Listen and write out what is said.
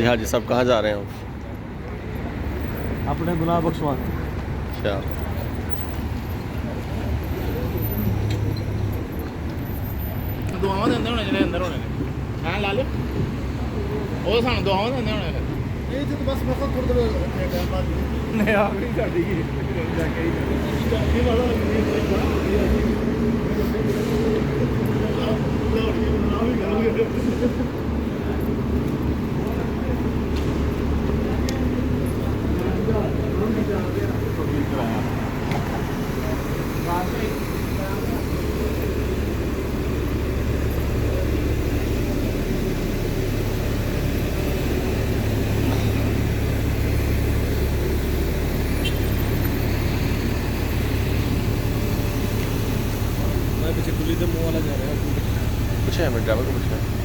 जी हाजी साहब कहाँ जा रहे हैं आप? अपने गुनाह बख्शवान। अच्छा ਦੁਆਵਾਂ ਦਿੰਦੇ ਹੋਣੇ ਜਿਹੜੇ ਅੰਦਰ ਹੋਣੇ ਨੇ ਐਂ ਲਾ ਲਿਓ ਉਹ ਸਾਨੂੰ ਦੁਆਵਾਂ ਦਿੰਦੇ ਹੋਣੇ ਫਿਰ ਇਹ ਜਦੋਂ ਬਸ ਮਸਾ ਥੋੜਾ ਥੋੜਾ ਟਾਈਮ ਬਾਅਦ ਨਹੀਂ ਆ ਵੀ ਸਾਡੀ ਜਾ ਕੇ ਇਹ ਵਾਲਾ मैं पीछे कुली के मुंह वाला जा रहा है। पूछा है मैं ड्राइवर को पूछा है।